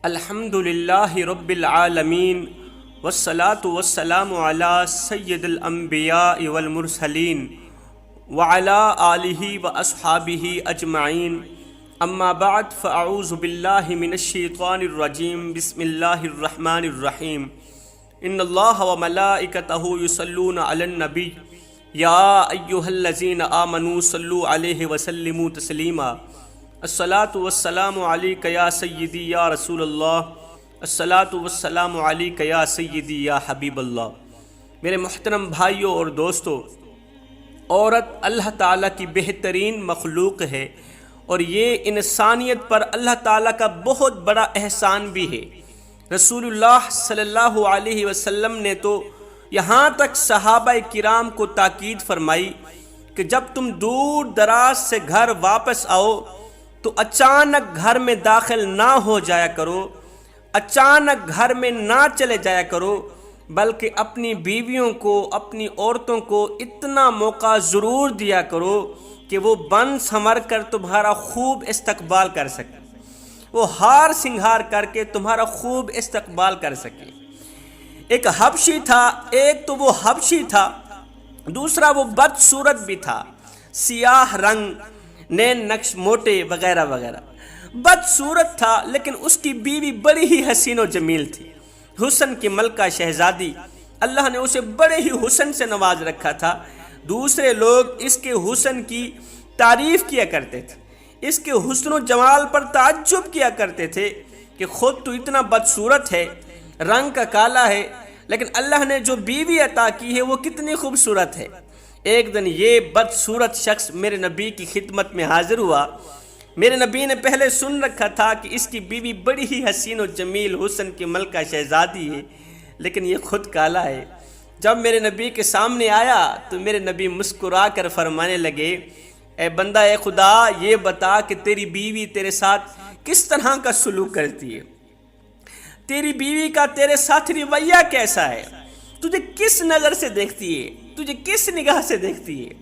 الحمد للہ رب العالمین والصلاة والسلام علی سید الانبیاء والمرسلین وعلی آلہ واصحابہ اجمعین اما بعد فاعوذ باللہ من الشیطان الرجیم بسم اللہ الرحمن الرحیم ان اللہ وملائکتہ یصلون علی النبی یا ایہا الذین آمنوا صلوا علیہ وسلموا تسلیما الصلاۃ والسلام علیک یا سیدی یا رسول اللہ، الصلاۃ والسلام علیک یا سیدی یا حبیب اللہ۔ میرے محترم بھائیوں اور دوستو، عورت اللہ تعالیٰ کی بہترین مخلوق ہے اور یہ انسانیت پر اللہ تعالیٰ کا بہت بڑا احسان بھی ہے۔ رسول اللہ صلی اللہ علیہ وسلم نے تو یہاں تک صحابہ کرام کو تاکید فرمائی کہ جب تم دور دراز سے گھر واپس آؤ تو اچانک گھر میں داخل نہ ہو جایا کرو، اچانک گھر میں نہ چلے جایا کرو، بلکہ اپنی بیویوں کو، اپنی عورتوں کو اتنا موقع ضرور دیا کرو کہ وہ بن سنور کر تمہارا خوب استقبال کر سکے، وہ ہار سنگھار کر کے تمہارا خوب استقبال کر سکے۔ ایک حبشی تھا، ایک تو وہ حبشی تھا، دوسرا وہ بدصورت بھی تھا، سیاہ رنگ، نین نقش موٹے وغیرہ وغیرہ، بدصورت تھا، لیکن اس کی بیوی بڑی ہی حسین و جمیل تھی، حسن کی ملکہ شہزادی۔ اللہ نے اسے بڑے ہی حسن سے نواز رکھا تھا۔ دوسرے لوگ اس کے حسن کی تعریف کیا کرتے تھے، اس کے حسن و جمال پر تعجب کیا کرتے تھے کہ خود تو اتنا بدصورت ہے، رنگ کا کالا ہے، لیکن اللہ نے جو بیوی عطا کی ہے وہ کتنی خوبصورت ہے۔ ایک دن یہ بدصورت شخص میرے نبی کی خدمت میں حاضر ہوا۔ میرے نبی نے پہلے سن رکھا تھا کہ اس کی بیوی بڑی ہی حسین و جمیل، حسن کی ملکہ شہزادی ہے، لیکن یہ خود کالا ہے۔ جب میرے نبی کے سامنے آیا تو میرے نبی مسکرا کر فرمانے لگے، اے بندہ اے خدا، یہ بتا کہ تیری بیوی تیرے ساتھ کس طرح کا سلوک کرتی ہے، تیری بیوی کا تیرے ساتھ رویہ کیسا ہے، تجھے کس نظر سے دیکھتی ہے، تجھے کس نگاہ سے دیکھتی ہے۔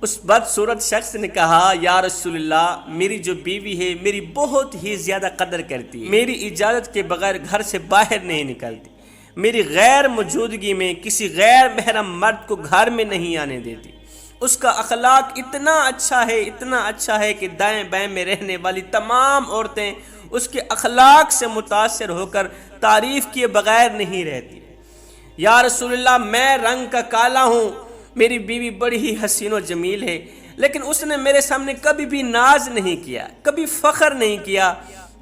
اس بدصورت شخص نے کہا، یا رسول اللہ، میری جو بیوی ہے میری بہت ہی زیادہ قدر کرتی ہے، میری اجازت کے بغیر گھر سے باہر نہیں نکلتی، میری غیر موجودگی میں کسی غیر محرم مرد کو گھر میں نہیں آنے دیتی، اس کا اخلاق اتنا اچھا ہے، اتنا اچھا ہے کہ دائیں بائیں میں رہنے والی تمام عورتیں اس کے اخلاق سے متاثر ہو کر تعریف کیے بغیر نہیں رہتی۔ یا رسول اللہ، میں رنگ کا کالا ہوں، میری بیوی بڑی ہی حسین و جمیل ہے، لیکن اس نے میرے سامنے کبھی بھی ناز نہیں کیا، کبھی فخر نہیں کیا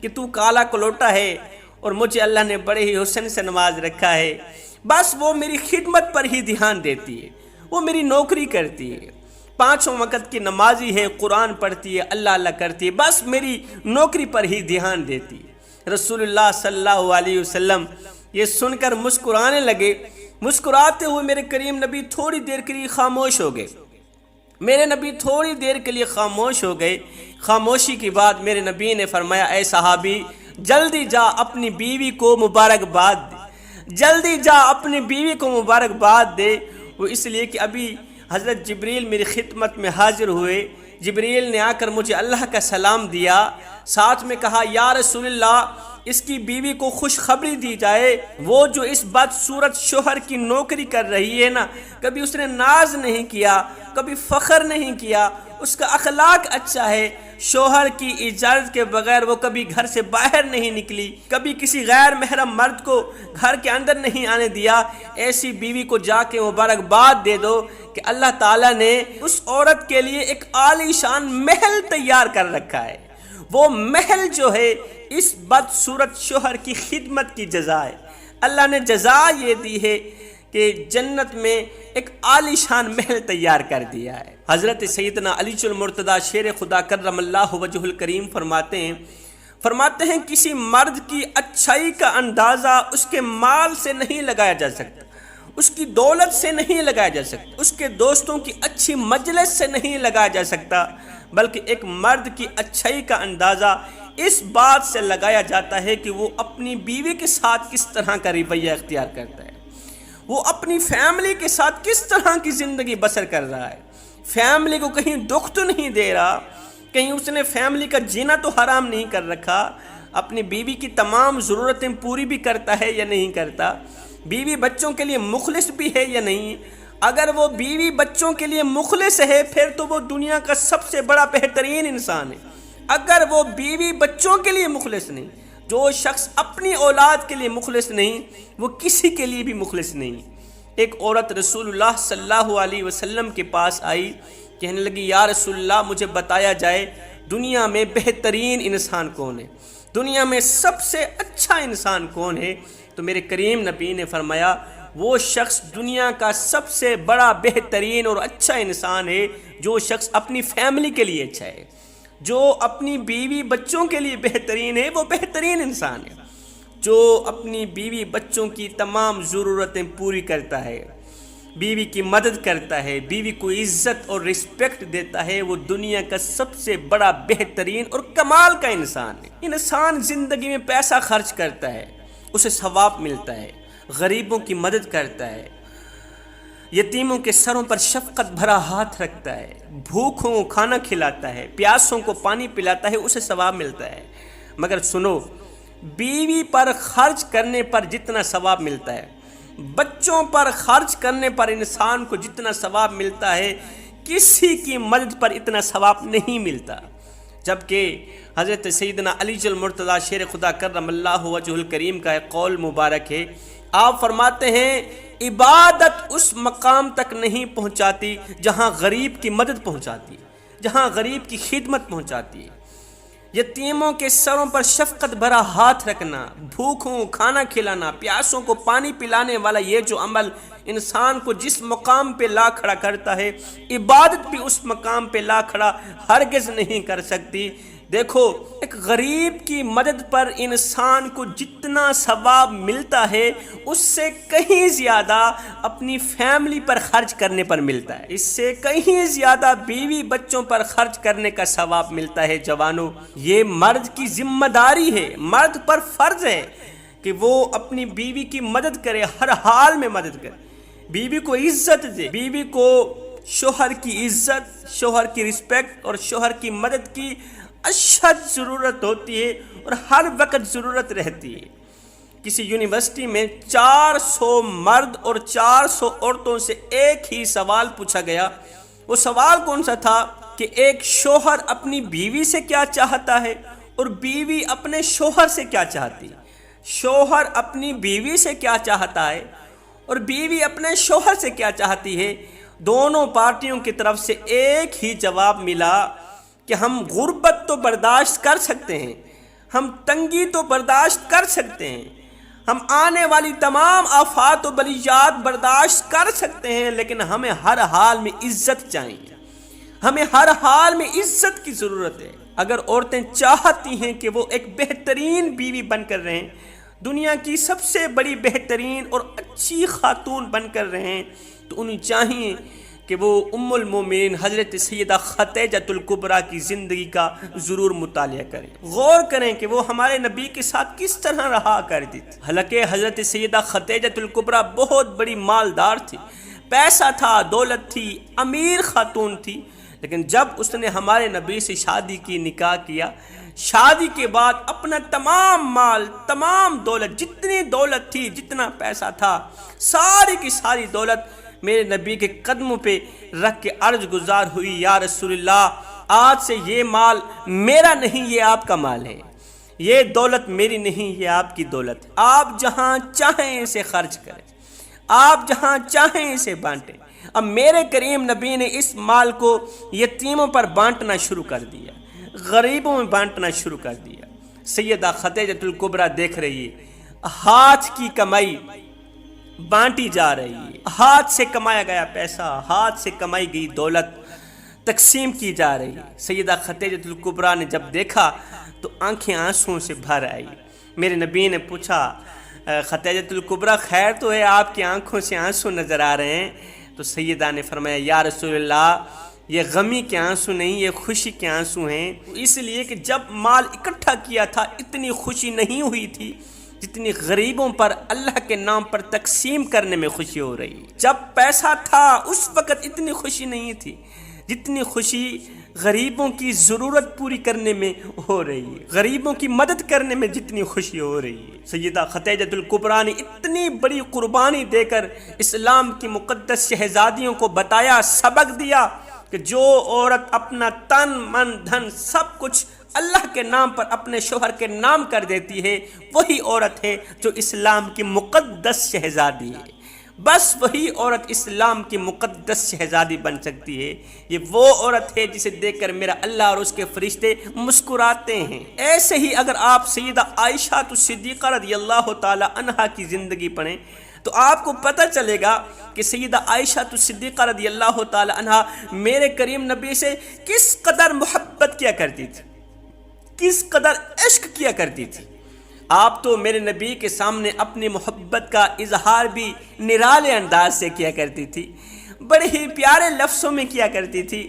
کہ تو کالا کلوٹا ہے اور مجھے اللہ نے بڑے ہی حسن سے نواز رکھا ہے۔ بس وہ میری خدمت پر ہی دھیان دیتی ہے، وہ میری نوکری کرتی ہے، 5 وقت کی نمازی ہے، قرآن پڑھتی ہے، اللہ اللہ کرتی ہے، بس میری نوکری پر ہی دھیان دیتی ہے۔ رسول اللہ صلی اللہ علیہ وسلم یہ سن کر مسکرانے لگے۔ مسکراتے ہوئے میرے کریم نبی تھوڑی دیر کے لیے خاموش ہو گئے۔ میرے نبی تھوڑی دیر کے لیے خاموش ہو گئے۔ خاموشی کے بعد میرے نبی نے فرمایا، اے صحابی، جلدی جا اپنی بیوی کو مبارکباد دے، جلدی جا اپنی بیوی کو مبارکباد دے۔ وہ اس لیے کہ ابھی حضرت جبریل میری خدمت میں حاضر ہوئے، جبریل نے آ کر مجھے اللہ کا سلام دیا، ساتھ میں کہا، یا رسول اللہ، اس کی بیوی کو خوشخبری دی جائے، وہ جو اس بدصورت شوہر کی نوکری کر رہی ہے نا، کبھی اس نے ناز نہیں کیا، کبھی فخر نہیں کیا، اس کا اخلاق اچھا ہے، شوہر کی اجازت کے بغیر وہ کبھی گھر سے باہر نہیں نکلی، کبھی کسی غیر محرم مرد کو گھر کے اندر نہیں آنے دیا۔ ایسی بیوی کو جا کے مبارکباد دے دو کہ اللہ تعالیٰ نے اس عورت کے لیے ایک عالی شان محل تیار کر رکھا ہے۔ وہ محل جو ہے اس بدصورت شوہر کی خدمت کی جزا ہے۔ اللہ نے جزا یہ دی ہے کہ جنت میں ایک عالی شان محل تیار کر دیا ہے۔ حضرت سیدنا علی المرتضیٰ شیر خدا کرم اللہ وجہ الکریم فرماتے ہیں کسی مرد کی اچھائی کا اندازہ اس کے مال سے نہیں لگایا جا سکتا، اس کی دولت سے نہیں لگایا جا سکتا، اس کے دوستوں کی اچھی مجلس سے نہیں لگایا جا سکتا، بلکہ ایک مرد کی اچھائی کا اندازہ اس بات سے لگایا جاتا ہے کہ وہ اپنی بیوی کے ساتھ کس طرح کا رویہ اختیار کرتا ہے، وہ اپنی فیملی کے ساتھ کس طرح کی زندگی بسر کر رہا ہے، فیملی کو کہیں دکھ تو نہیں دے رہا، کہیں اس نے فیملی کا جینا تو حرام نہیں کر رکھا، اپنی بیوی کی تمام ضرورتیں پوری بھی کرتا ہے یا نہیں کرتا؟ بیوی بچوں کے لیے مخلص بھی ہے یا نہیں؟ اگر وہ بیوی بچوں کے لیے مخلص ہے پھر تو وہ دنیا کا سب سے بڑا بہترین انسان ہے۔ اگر وہ بیوی بچوں کے لیے مخلص نہیں، جو شخص اپنی اولاد کے لیے مخلص نہیں وہ کسی کے لیے بھی مخلص نہیں۔ ایک عورت رسول اللہ صلی اللہ علیہ وسلم کے پاس آئی، کہنے لگی یا رسول اللہ مجھے بتایا جائے دنیا میں بہترین انسان کون ہے، دنیا میں سب سے اچھا انسان کون ہے؟ تو میرے کریم نبی نے فرمایا وہ شخص دنیا کا سب سے بڑا بہترین اور اچھا انسان ہے جو شخص اپنی فیملی کے لیے اچھا ہے، جو اپنی بیوی بچوں کے لیے بہترین ہے وہ بہترین انسان ہے، جو اپنی بیوی بچوں کی تمام ضرورتیں پوری کرتا ہے، بیوی کی مدد کرتا ہے، بیوی کو عزت اور رسپیکٹ دیتا ہے، وہ دنیا کا سب سے بڑا بہترین اور کمال کا انسان ہے۔ انسان زندگی میں پیسہ خرچ کرتا ہے، اسے ثواب ملتا ہے، غریبوں کی مدد کرتا ہے، یتیموں کے سروں پر شفقت بھرا ہاتھ رکھتا ہے، بھوکوں کو کھانا کھلاتا ہے، پیاسوں کو پانی پلاتا ہے، اسے ثواب ملتا ہے۔ مگر سنو، بیوی پر خرچ کرنے پر جتنا ثواب ملتا ہے، بچوں پر خرچ کرنے پر انسان کو جتنا ثواب ملتا ہے، کسی کی مدد پر اتنا ثواب نہیں ملتا۔ جبکہ حضرت سیدنا علی المرتضیٰ شیر خدا کرم اللہ وجہ الکریم کا ایک قول مبارک ہے، آپ فرماتے ہیں عبادت اس مقام تک نہیں پہنچاتی جہاں غریب کی مدد پہنچاتی ہے، جہاں غریب کی خدمت پہنچاتی ہے۔ یتیموں کے سروں پر شفقت بھرا ہاتھ رکھنا، بھوکوں کو کھانا کھلانا، پیاسوں کو پانی پلانے والا یہ جو عمل انسان کو جس مقام پہ لا کھڑا کرتا ہے، عبادت بھی اس مقام پہ لا کھڑا ہرگز نہیں کر سکتی۔ دیکھو، ایک غریب کی مدد پر انسان کو جتنا ثواب ملتا ہے اس سے کہیں زیادہ اپنی فیملی پر خرچ کرنے پر ملتا ہے، اس سے کہیں زیادہ بیوی بچوں پر خرچ کرنے کا ثواب ملتا ہے۔ جوانوں، یہ مرد کی ذمہ داری ہے، مرد پر فرض ہے کہ وہ اپنی بیوی کی مدد کرے، ہر حال میں مدد کرے، بیوی کو عزت دے، بیوی کو شوہر کی عزت، شوہر کی رسپیکٹ اور شوہر کی مدد کی اشد ضرورت ہوتی ہے اور ہر وقت ضرورت رہتی ہے۔ کسی یونیورسٹی میں 400 مرد اور 400 عورتوں سے ایک ہی سوال پوچھا گیا۔ وہ سوال کون سا تھا کہ ایک شوہر اپنی بیوی سے کیا چاہتا ہے اور بیوی اپنے شوہر سے کیا چاہتی ہے، شوہر اپنی بیوی سے کیا چاہتا ہے اور بیوی اپنے شوہر سے کیا چاہتی ہے۔ دونوں پارٹیوں کی طرف سے ایک ہی جواب ملا کہ ہم غربت تو برداشت کر سکتے ہیں، ہم تنگی تو برداشت کر سکتے ہیں، ہم آنے والی تمام آفات و بلیات برداشت کر سکتے ہیں، لیکن ہمیں ہر حال میں عزت چاہیے، ہمیں ہر حال میں عزت کی ضرورت ہے۔ اگر عورتیں چاہتی ہیں کہ وہ ایک بہترین بیوی بن کر رہیں، دنیا کی سب سے بڑی بہترین اور اچھی خاتون بن کر رہیں، تو انہیں چاہیے کہ وہ ام المومنین حضرت سیدہ خدیجہ الکبریٰ کی زندگی کا ضرور مطالعہ کریں، غور کریں کہ وہ ہمارے نبی کے ساتھ کس طرح رہا کرتی تھی۔ حالانکہ حضرت سیدہ خدیجہ الکبریٰ بہت بڑی مالدار تھی، پیسہ تھا، دولت تھی، امیر خاتون تھی، لیکن جب اس نے ہمارے نبی سے شادی کی، نکاح کیا، شادی کے بعد اپنا تمام مال، تمام دولت، جتنی دولت تھی، جتنا پیسہ تھا، ساری کی ساری دولت میرے نبی کے قدموں پہ رکھ کے عرض گزار ہوئی، یا رسول اللہ آج سے یہ مال میرا نہیں، یہ آپ کا مال ہے، یہ دولت میری نہیں، یہ آپ کی دولت ہے، آپ جہاں چاہیں اسے خرچ کریں، آپ جہاں چاہیں اسے بانٹیں۔ اب میرے کریم نبی نے اس مال کو یتیموں پر بانٹنا شروع کر دیا، غریبوں میں بانٹنا شروع کر دیا۔ سیدہ خدیجہ الکبریٰ دیکھ رہی ہے، ہاتھ کی کمائی بانٹی جا رہی ہے، ہاتھ سے کمایا گیا پیسہ، ہاتھ سے کمائی گئی دولت تقسیم کی جا رہی ہے۔ سیدہ خدیجہ الکبریٰ نے جب دیکھا تو آنکھیں آنسوں سے بھر آئی۔ میرے نبی نے پوچھا، خدیجہ الکبریٰ خیر تو ہے، آپ کی آنکھوں سے آنسو نظر آ رہے ہیں؟ تو سیدہ نے فرمایا، یا رسول اللہ یہ غمی کے آنسو نہیں، یہ خوشی کے آنسو ہیں، اس لیے کہ جب مال اکٹھا کیا تھا اتنی خوشی نہیں ہوئی تھی جتنی غریبوں پر اللہ کے نام پر تقسیم کرنے میں خوشی ہو رہی ہے۔ جب پیسہ تھا اس وقت اتنی خوشی نہیں تھی، جتنی خوشی غریبوں کی ضرورت پوری کرنے میں ہو رہی ہے، غریبوں کی مدد کرنے میں جتنی خوشی ہو رہی ہے۔ سیدہ خدیجہ الکبریٰ نے اتنی بڑی قربانی دے کر اسلام کی مقدس شہزادیوں کو بتایا، سبق دیا کہ جو عورت اپنا تن من دھن سب کچھ اللہ کے نام پر اپنے شوہر کے نام کر دیتی ہے، وہی عورت ہے جو اسلام کی مقدس شہزادی ہے۔ بس وہی عورت اسلام کی مقدس شہزادی بن سکتی ہے۔ یہ وہ عورت ہے جسے دیکھ کر میرا اللہ اور اس کے فرشتے مسکراتے ہیں۔ ایسے ہی اگر آپ سیدہ عائشہ صدیقہ رضی اللہ تعالی عنہا کی زندگی پڑھیں تو آپ کو پتہ چلے گا کہ سیدہ عائشہ صدیقہ رضی اللہ تعالی عنہا میرے کریم نبی سے کس قدر محبت کیا کرتی تھی، کس قدر عشق کیا کرتی تھی۔ آپ تو میرے نبی کے سامنے اپنی محبت کا اظہار بھی نرالے انداز سے کیا کرتی تھی، بڑے ہی پیارے لفظوں میں کیا کرتی تھی۔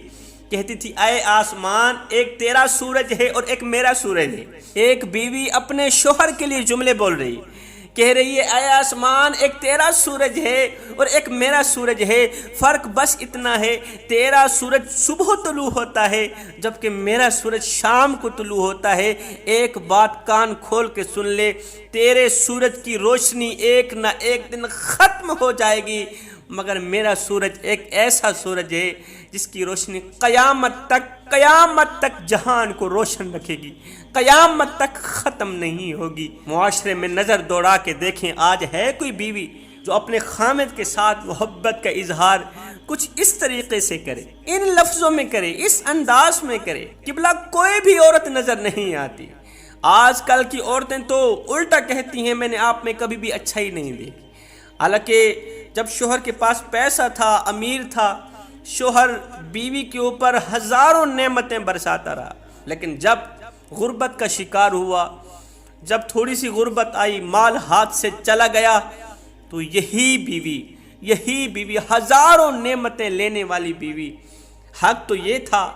کہتی تھی اے آسمان، ایک تیرا سورج ہے اور ایک میرا سورج ہے۔ ایک بیوی اپنے شوہر کے لیے جملے بول رہی، کہہ رہی ہے اے آسمان، ایک تیرا سورج ہے اور ایک میرا سورج ہے، فرق بس اتنا ہے تیرا سورج صبح طلوع ہوتا ہے جبکہ میرا سورج شام کو طلوع ہوتا ہے۔ ایک بات کان کھول کے سن لے، تیرے سورج کی روشنی ایک نہ ایک دن ختم ہو جائے گی، مگر میرا سورج ایک ایسا سورج ہے جس کی روشنی قیامت تک جہان کو روشن رکھے گی، قیامت تک ختم نہیں ہوگی۔ معاشرے میں نظر دوڑا کے دیکھیں، آج ہے کوئی بیوی جو اپنے خامد کے ساتھ محبت کا اظہار کچھ اس طریقے سے کرے، ان لفظوں میں کرے، اس انداز میں کرے؟ قبلہ کوئی بھی عورت نظر نہیں آتی۔ آج کل کی عورتیں تو الٹا کہتی ہیں میں نے آپ میں کبھی بھی اچھا ہی نہیں دیکھی۔ حالانکہ جب شوہر کے پاس پیسہ تھا، امیر تھا، شوہر بیوی کے اوپر ہزاروں نعمتیں برساتا رہا، لیکن جب غربت کا شکار ہوا، جب تھوڑی سی غربت آئی، مال ہاتھ سے چلا گیا، تو یہی بیوی ہزاروں نعمتیں لینے والی بیوی، حق تو یہ تھا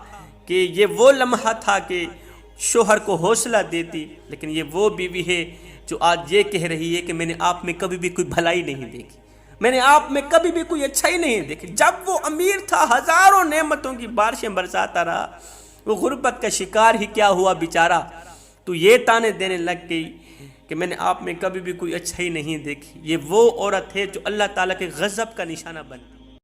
کہ یہ وہ لمحہ تھا کہ شوہر کو حوصلہ دیتی، لیکن یہ وہ بیوی ہے جو آج یہ کہہ رہی ہے کہ میں نے آپ میں کبھی بھی کوئی بھلائی نہیں دیکھی، میں نے آپ میں کبھی بھی کوئی اچھائی نہیں دیکھی۔ جب وہ امیر تھا، ہزاروں نعمتوں کی بارشیں برساتا رہا، وہ غربت کا شکار ہی کیا ہوا بیچارہ، تو یہ تانے دینے لگ گئی کہ میں نے آپ میں کبھی بھی کوئی اچھائی نہیں دیکھی۔ یہ وہ عورت ہے جو اللہ تعالیٰ کے غضب کا نشانہ بنتی۔